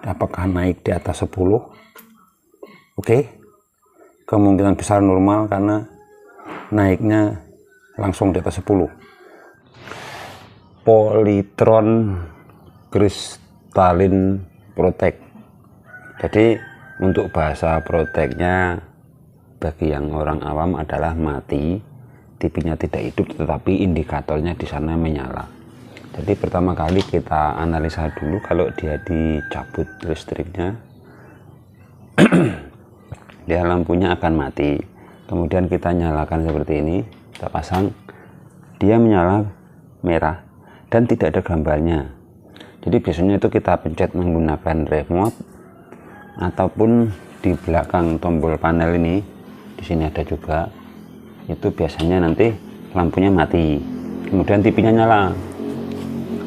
apakah naik di atas 10. Oke, kemungkinan besar normal karena naiknya langsung di atas 10. Polytron Crystalline Protect. Jadi untuk bahasa protectnya bagi yang orang awam adalah mati, TV-nya tidak hidup tetapi indikatornya di sana menyala. Jadi pertama kali kita analisa dulu kalau dia dicabut listriknya dia lampunya akan mati. Kemudian kita nyalakan seperti ini, kita pasang, dia menyala merah dan tidak ada gambarnya. Jadi biasanya itu kita pencet menggunakan remote ataupun di belakang tombol panel ini, di sini ada juga, itu biasanya nanti lampunya mati, kemudian TV-nya nyala.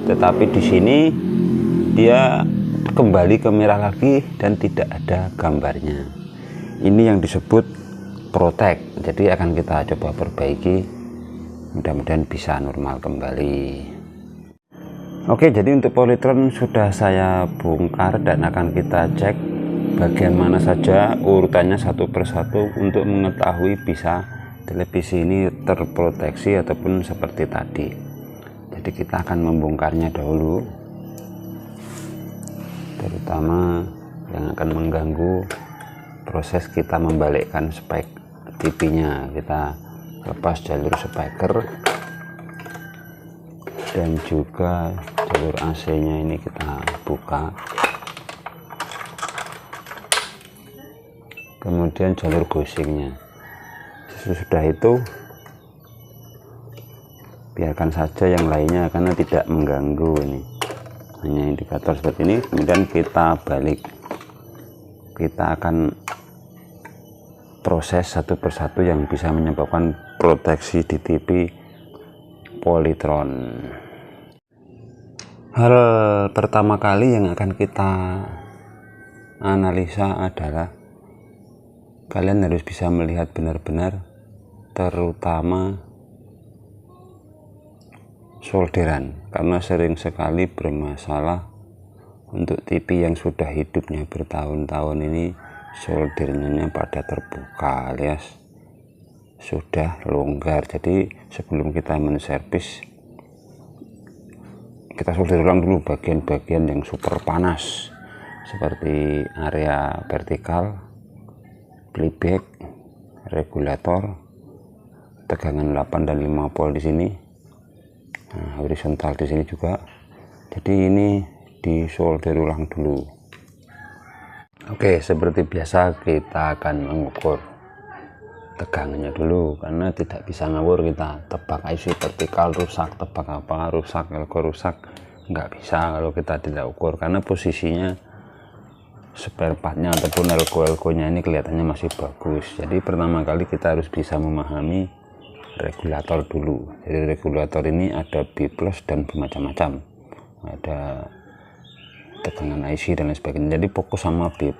Tetapi di sini dia kembali ke merah lagi dan tidak ada gambarnya. Ini yang disebut protect. Jadi akan kita coba perbaiki, mudah-mudahan bisa normal kembali. Oke, jadi untuk Polytron sudah saya bongkar dan akan kita cek bagian mana saja urutannya satu persatu untuk mengetahui bisa televisi ini terproteksi ataupun seperti tadi. Jadi kita akan membongkarnya dahulu, terutama yang akan mengganggu proses kita membalikkan spek TV-nya. Kita lepas jalur speaker dan juga jalur AC-nya ini kita buka, kemudian jalur gosingnya. Sesudah itu biarkan saja yang lainnya karena tidak mengganggu, ini hanya indikator seperti ini. Kemudian kita balik, kita akan proses satu persatu yang bisa menyebabkan proteksi di TV Polytron. Hal pertama kali yang akan kita analisa adalah kalian harus bisa melihat benar-benar, terutama solderan, karena sering sekali bermasalah untuk TV yang sudah hidupnya bertahun-tahun ini. Soldernya pada terbuka alias sudah longgar. Jadi sebelum kita menservis, kita solder ulang dulu bagian-bagian yang super panas seperti area vertikal, playback, regulator, tegangan 8 dan 5 volt di sini. Nah, horizontal di sini juga. Jadi ini disolder ulang dulu. Oke, seperti biasa kita akan mengukur tegangannya dulu, karena tidak bisa ngawur kita tebak IC vertikal rusak, tebak apa rusak, elko rusak, nggak bisa kalau kita tidak ukur, karena posisinya spare partnya ataupun elko-elkonya ini kelihatannya masih bagus. Jadi pertama kali kita harus bisa memahami regulator dulu. Jadi regulator ini ada B+ dan bermacam-macam, ada tegangan IC dan lain sebagainya. Jadi fokus sama B+.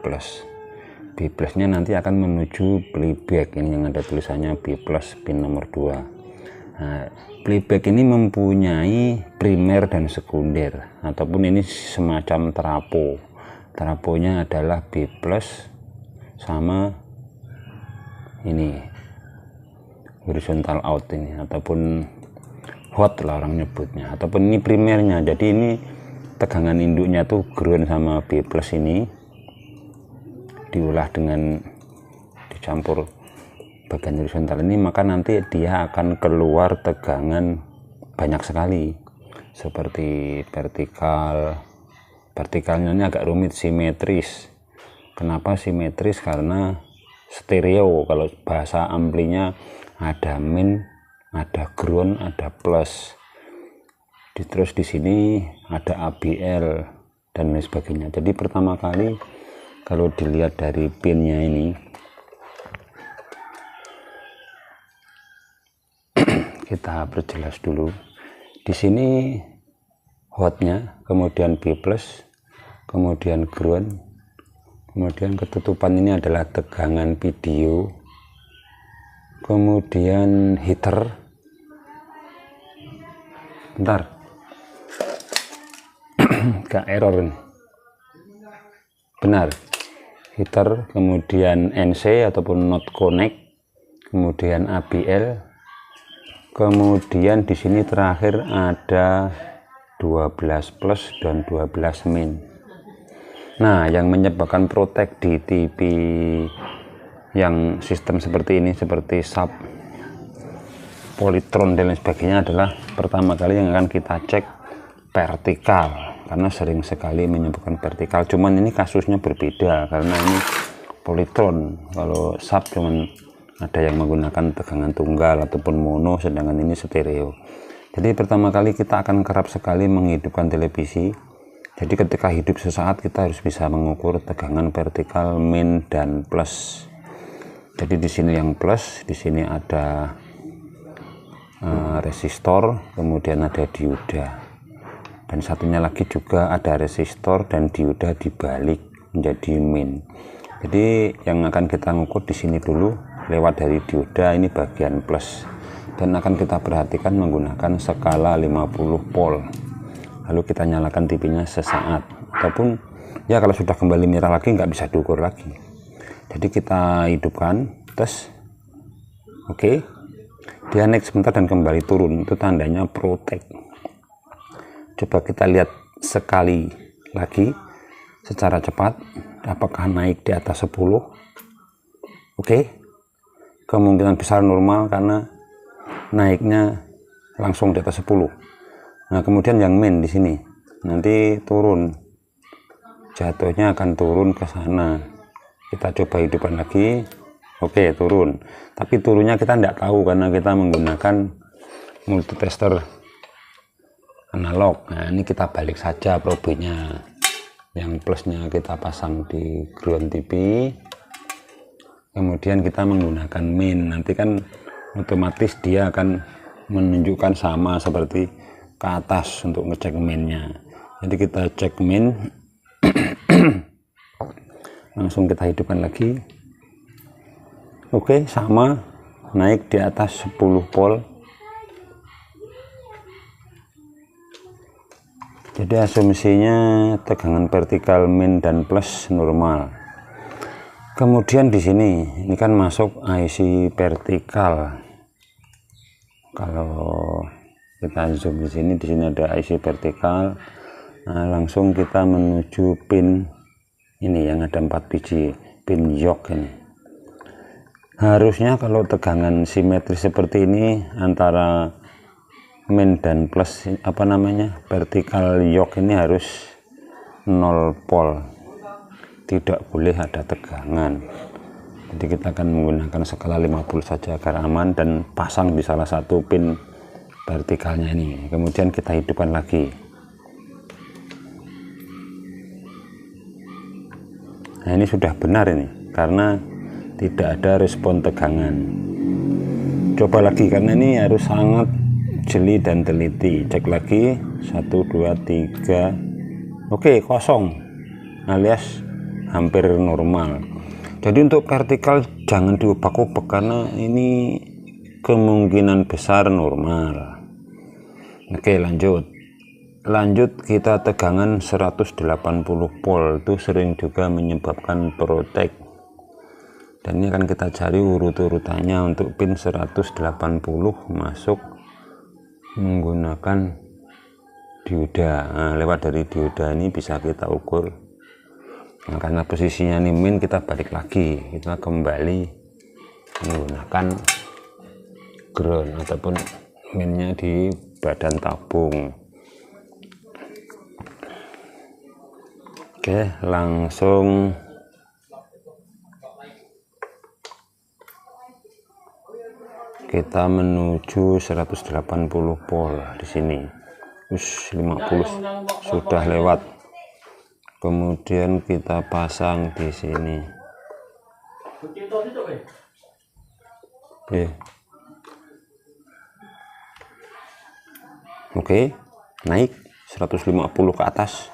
B+ nya nanti akan menuju playback, ini yang ada tulisannya B+ pin nomor 2. Nah, playback ini mempunyai primer dan sekunder, ataupun ini semacam trapo. Traponya adalah B+ sama ini horizontal out ini, ataupun hot lah orang nyebutnya, ataupun ini primernya. Jadi ini tegangan induknya tuh ground sama B+ ini diolah dengan dicampur bagian horizontal ini, maka nanti dia akan keluar tegangan banyak sekali seperti vertikal. Vertikalnya ini agak rumit, simetris. Kenapa simetris? Karena stereo. Kalau bahasa amplinya ada min, ada ground, ada plus. Terus di sini ada ABL dan lain sebagainya. Jadi pertama kali kalau dilihat dari pinnya ini, kita perjelas dulu. Di sini hotnya, kemudian B+, kemudian ground, kemudian ketutupan ini adalah tegangan video, kemudian heater. Bentar, gak error ini. benar, heater, kemudian NC ataupun not connect, kemudian ABL, kemudian di sini terakhir ada 12 plus dan 12 min. Nah, yang menyebabkan protek di TV yang sistem seperti ini, seperti sub, polytron dan lain sebagainya, adalah pertama kali yang akan kita cek vertikal, karena sering sekali menyebabkan vertikal. Cuman ini kasusnya berbeda karena ini polytron. Kalau sub cuman ada yang menggunakan tegangan tunggal ataupun mono, sedangkan ini stereo. Jadi pertama kali kita akan kerap sekali menghidupkan televisi. Jadi ketika hidup sesaat kita harus bisa mengukur tegangan vertikal min dan plus. Jadi di sini yang plus, di sini ada resistor, kemudian ada dioda, dan satunya lagi juga ada resistor dan dioda dibalik menjadi min. Jadi yang akan kita ngukur di sini dulu lewat dari dioda, ini bagian plus, dan akan kita perhatikan menggunakan skala 50 volt. Lalu kita nyalakan TV-nya sesaat, ataupun ya kalau sudah kembali merah lagi nggak bisa diukur lagi. Jadi kita hidupkan, tes, oke. Dia naik sebentar dan kembali turun, itu tandanya protek. Coba kita lihat sekali lagi secara cepat, apakah naik di atas 10. Oke, kemungkinan besar normal karena naiknya langsung di atas 10. Nah, kemudian yang min di sini nanti turun, jatuhnya akan turun ke sana. Kita coba hidupkan lagi. Oke, turun, tapi turunnya kita tidak tahu karena kita menggunakan multitester analog. Nah, ini kita balik saja probenya, yang plusnya kita pasang di ground TV, kemudian kita menggunakan min. Nanti kan otomatis dia akan menunjukkan sama seperti ke atas untuk ngecek minnya. Jadi kita cek min, langsung kita hidupkan lagi. Oke, sama, naik di atas 10 volt. Jadi asumsinya tegangan vertikal min dan plus normal. Kemudian di sini ini kan masuk IC vertikal. Kalau kita zoom di sini ada IC vertikal. Nah, langsung kita menuju pin ini yang ada 4 biji, pin yoke ini. Harusnya kalau tegangan simetris seperti ini antara min dan plus vertikal yoke ini harus 0 volt, tidak boleh ada tegangan. Jadi kita akan menggunakan skala 50 saja agar aman, dan pasang di salah satu pin vertikalnya ini. Kemudian kita hidupkan lagi. Nah, ini sudah benar ini karena tidak ada respon tegangan. Coba lagi karena ini harus sangat jeli dan teliti. Cek lagi, 1 2 3. Oke, kosong alias hampir normal. Jadi untuk vertikal jangan diubah-ubah karena ini kemungkinan besar normal. Oke, lanjut kita tegangan 180 volt, itu sering juga menyebabkan protek. Dan ini akan kita cari urut-urutannya. Untuk pin 180 masuk menggunakan dioda. Nah, lewat dari dioda ini bisa kita ukur. Nah, karena posisinya ini min, kita balik lagi, kita kembali menggunakan ground ataupun minnya di badan tabung. Oke, langsung kita menuju 180 volt di sini. 50 sudah lewat. Kemudian kita pasang di sini. Oke, naik 150 ke atas.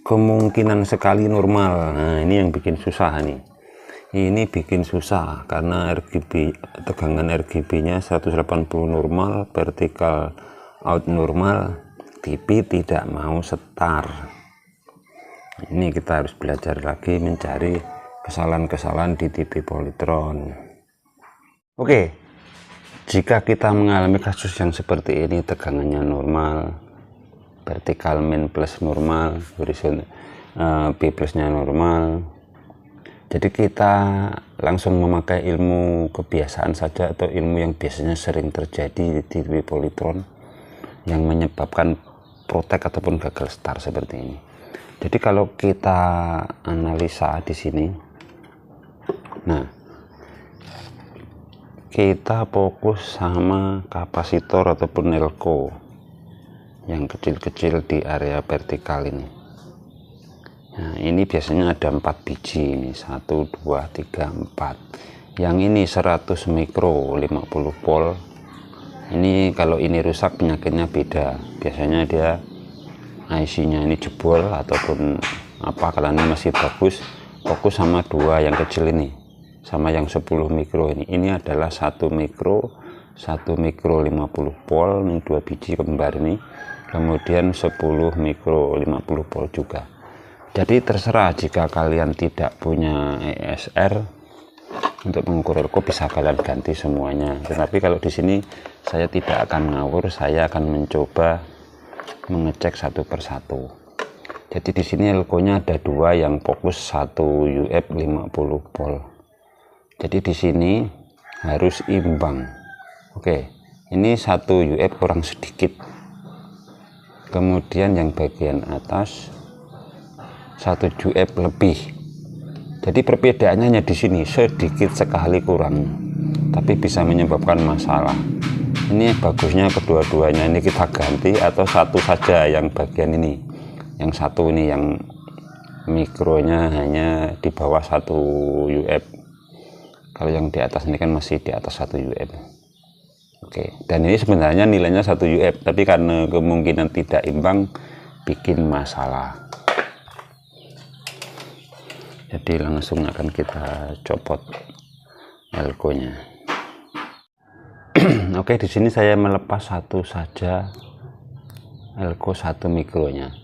Kemungkinan sekali normal. Nah, ini yang bikin susah nih. Ini bikin susah karena tegangan RGB-nya 180 normal, vertikal out normal, TV tidak mau setar. Ini kita harus belajar lagi mencari kesalahan-kesalahan di TV Polytron. Oke, jika kita mengalami kasus yang seperti ini, tegangannya normal, vertikal min plus normal, horizontal B plusnya normal, jadi kita langsung memakai ilmu kebiasaan saja atau ilmu yang biasanya sering terjadi di TV Polytron yang menyebabkan protek ataupun gagal start seperti ini. Jadi kalau kita analisa di sini, nah kita fokus sama kapasitor ataupun elko yang kecil-kecil di area vertikal ini. Nah, ini biasanya ada 4 biji ini, 1 2 3 4. Yang ini 100 mikro 50 volt. Ini kalau ini rusak penyakitnya beda. Biasanya dia IC-nya ini jebol ataupun apa. Kalau ini masih bagus, fokus sama 2 yang kecil ini, sama yang 10 mikro ini. Ini adalah 1 mikro 50 volt, ini 2 biji kembar ini. Kemudian 10 mikro 50 volt juga. Jadi terserah, jika kalian tidak punya ESR untuk mengukur elko bisa kalian ganti semuanya. Tetapi kalau di sini saya tidak akan ngawur, saya akan mencoba mengecek satu persatu. Jadi di sini elkonya ada 2 yang fokus 1 UF 50 volt. Jadi di sini harus imbang. Oke, ini 1 UF kurang sedikit. Kemudian yang bagian atas 1 UF lebih. Jadi perbedaannya hanya di sini, sedikit sekali kurang, tapi bisa menyebabkan masalah. Ini bagusnya kedua-duanya ini kita ganti, atau satu saja yang bagian ini. Yang satu ini yang mikronya hanya di bawah 1 UF. Kalau yang di atas ini kan masih di atas 1 UF. Oke, dan ini sebenarnya nilainya 1 UF, tapi karena kemungkinan tidak imbang bikin masalah. Jadi langsung akan kita copot elkonya. Oke, di sini saya melepas satu saja elko 1 mikronya.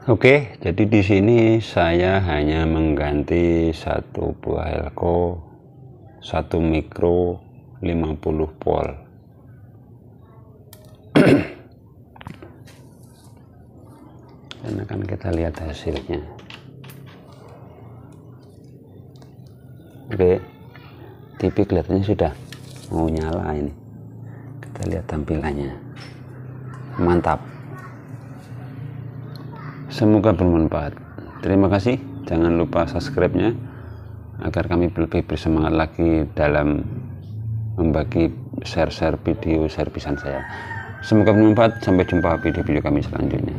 Oke, jadi di sini saya hanya mengganti 1 buah elko 1 mikro 50 volt. Dan akan kita lihat hasilnya. Oke, TV kelihatannya sudah mau nyala ini. Kita lihat tampilannya. Mantap. Semoga bermanfaat. Terima kasih. Jangan lupa subscribe-nya agar kami lebih bersemangat lagi dalam membagi share-share video servisan saya. Semoga bermanfaat. Sampai jumpa video-video kami selanjutnya.